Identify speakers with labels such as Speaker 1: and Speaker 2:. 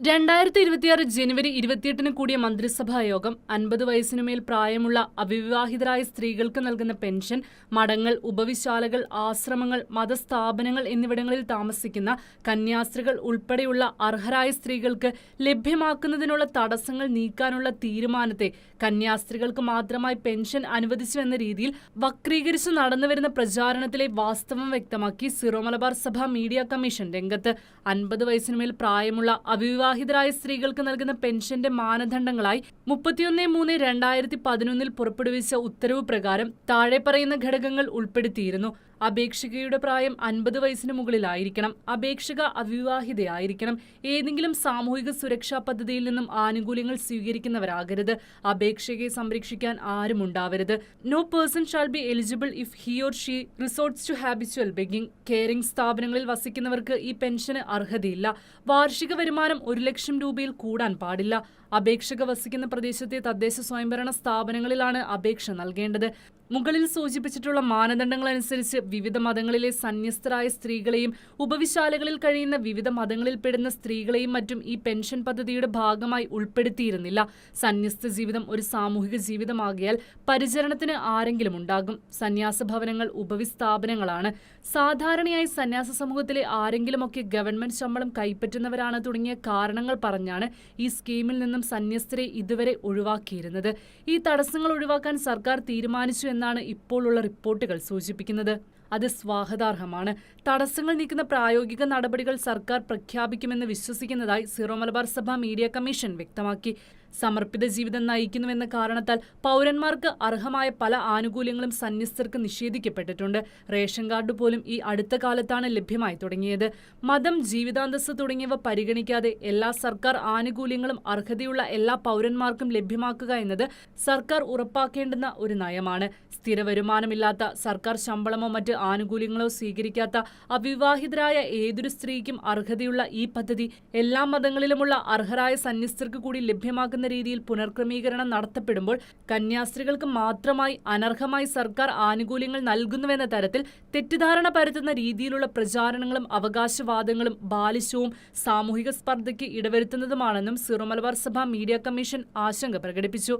Speaker 1: 2026 ജനുവരി 28-ന് കൂടിയ മന്ത്രിസഭാ യോഗം 50 വയസ്സിനുമേൽ പ്രായമുള്ള അവിവാഹിതരായ സ്ത്രീകൾക്ക് നൽകുന്ന പെൻഷൻ, മഠങ്ങൾ, ഉപവിശാലകൾ, ആശ്രമങ്ങൾ, മതസ്ഥാപനങ്ങൾ എന്നിവിടങ്ങളിൽ താമസിക്കുന്ന കന്യാസ്ത്രീകൾ ഉൾപ്പെടെയുള്ള അർഹരായ സ്ത്രീകൾക്ക് ലഭ്യമാക്കുന്നതിനുള്ള തടസ്സങ്ങൾ നീക്കാനുള്ള തീരുമാനത്തെ കന്യാസ്ത്രീകൾക്ക് മാത്രമായി പെൻഷൻ അനുവദിച്ചുവെന്ന രീതിയിൽ വക്രീകരിച്ചു നടന്നുവരുന്ന പ്രചാരണത്തിലെ വാസ്തവം വ്യക്തമാക്കി സിറോ മലബാർ സഭ മീഡിയ കമ്മീഷൻ രംഗത്ത്. 50 വയസ്സിനുമേൽ പ്രായമുള്ള അവിവാഹിതരായ സ്ത്രീകൾക്ക് നൽകുന്ന പെൻഷന്റെ മാനദണ്ഡങ്ങളായി 31/3/2011 പുറപ്പെടുവിച്ച ഉത്തരവ് പ്രകാരം താഴെ പറയുന്ന ഘടകങ്ങൾ ഉൾപ്പെടുത്തിയിരുന്നു. അപേക്ഷകയുടെ പ്രായം 50 വയസ്സിന് മുകളിലായിരിക്കണം. അപേക്ഷക അവിവാഹിതയായിരിക്കണം. ഏതെങ്കിലും സാമൂഹിക സുരക്ഷാ പദ്ധതിയിൽ നിന്നും ആനുകൂല്യങ്ങൾ സ്വീകരിക്കുന്നവരാകരുത്. അപേക്ഷകയെ സംരക്ഷിക്കാൻ ആരുമുണ്ടാവരുത്. No person shall be eligible if he or she resorts to habitual begging. Caring സ്ഥാപനങ്ങളിൽ വസിക്കുന്നവർക്ക് ഈ പെൻഷന് അർഹതയില്ല. വാർഷിക വരുമാനം 1 ലക്ഷം രൂപയിൽ കൂടാൻ പാടില്ല. അപേക്ഷക വസിക്കുന്ന പ്രദേശത്തെ തദ്ദേശ സ്വയംഭരണ സ്ഥാപനങ്ങളിലാണ് അപേക്ഷ നൽകേണ്ടത്. മുകളിൽ സൂചിപ്പിച്ചിട്ടുള്ള മാനദണ്ഡങ്ങളനുസരിച്ച് വിവിധ മതങ്ങളിലെ സന്യസ്തരായ സ്ത്രീകളെയും ഉപവിശാലകളിൽ കഴിയുന്ന വിവിധ മതങ്ങളിൽപ്പെടുന്ന സ്ത്രീകളെയും മറ്റും ഈ പെൻഷൻ പദ്ധതിയുടെ ഭാഗമായി ഉൾപ്പെടുത്തിയിരുന്നില്ല. സന്യസ്ത ജീവിതം ഒരു സാമൂഹിക ജീവിതമാകിയാൽ പരിചരണത്തിന് ആരെങ്കിലും ഉണ്ടാകും. സന്യാസ ഭവനങ്ങൾ ഉപവിസ്ഥാപനങ്ങളാണ്. സാധാരണയായി സന്യാസ സമൂഹത്തിലെ ആരെങ്കിലുമൊക്കെ ഗവൺമെന്റ് ശമ്പളം കൈപ്പറ്റുന്നവരാണ് തുടങ്ങിയ കാരണങ്ങൾ പറഞ്ഞാണ് ഈ സ്കീമിൽ നിന്നും സന്യസ്തരെ ഇതുവരെ ഒഴിവാക്കിയിരുന്നത്. ഈ തടസ്സങ്ങൾ ഒഴിവാക്കാൻ സർക്കാർ തീരുമാനിച്ചു എന്നാണ് ഇപ്പോഴുള്ള റിപ്പോർട്ടുകൾ സൂചിപ്പിക്കുന്നത്. അത് സ്വാഗതാർഹമാണ്. തടസ്സങ്ങൾ നീക്കുന്ന പ്രായോഗിക നടപടികൾ സർക്കാർ പ്രഖ്യാപിക്കുമെന്ന് വിശ്വസിക്കുന്നതായി സിറോ മലബാർ സഭ മീഡിയ കമ്മീഷൻ വ്യക്തമാക്കി. സമർപ്പിത ജീവിതം നയിക്കുന്നുവെന്ന കാരണത്താൽ പൗരന്മാർക്ക് അർഹമായ പല ആനുകൂല്യങ്ങളും സന്യസ്തർക്ക് നിഷേധിക്കപ്പെട്ടിട്ടുണ്ട്. റേഷൻ കാർഡ് പോലും ഈ അടുത്ത കാലത്താണ് ലഭ്യമായി തുടങ്ങിയത്. മതം, ജീവിതാന്തസ്സ് തുടങ്ങിയവ പരിഗണിക്കാതെ എല്ലാ സർക്കാർ ആനുകൂല്യങ്ങളും അർഹതയുള്ള എല്ലാ പൗരന്മാർക്കും ലഭ്യമാക്കുക എന്നത് സർക്കാർ ഉറപ്പാക്കേണ്ടുന്ന ഒരു നയമാണ്. സ്ഥിര വരുമാനമില്ലാത്ത, സർക്കാർ ശമ്പളമോ മറ്റ് ആനുകൂല്യങ്ങളോ സ്വീകരിക്കാത്ത അവിവാഹിതരായ ഏതൊരു സ്ത്രീക്കും അർഹതയുള്ള ഈ പദ്ധതി എല്ലാ മതങ്ങളിലുമുള്ള അർഹരായ സന്യസ്തർക്ക് കൂടി ലഭ്യമാക്കുന്ന രീതിയിൽ പുനർക്രമീകരണം നടത്തപ്പെടുമ്പോൾ കന്യാസ്ത്രീകൾക്ക് മാത്രമായി അനർഹമായി സർക്കാർ ആനുകൂല്യങ്ങൾ നൽകുന്നുവെന്ന തരത്തിൽ തെറ്റിദ്ധാരണ പരത്തുന്ന രീതിയിലുള്ള പ്രചാരണങ്ങളും അവകാശവാദങ്ങളും ബാലിശവും സാമൂഹിക സ്പർദ്ധയ്ക്ക് ഇടവരുത്തുന്നതുമാണെന്നും സിറോ മലബാർ സഭ മീഡിയ കമ്മീഷൻ ആശങ്ക പ്രകടിപ്പിച്ചു.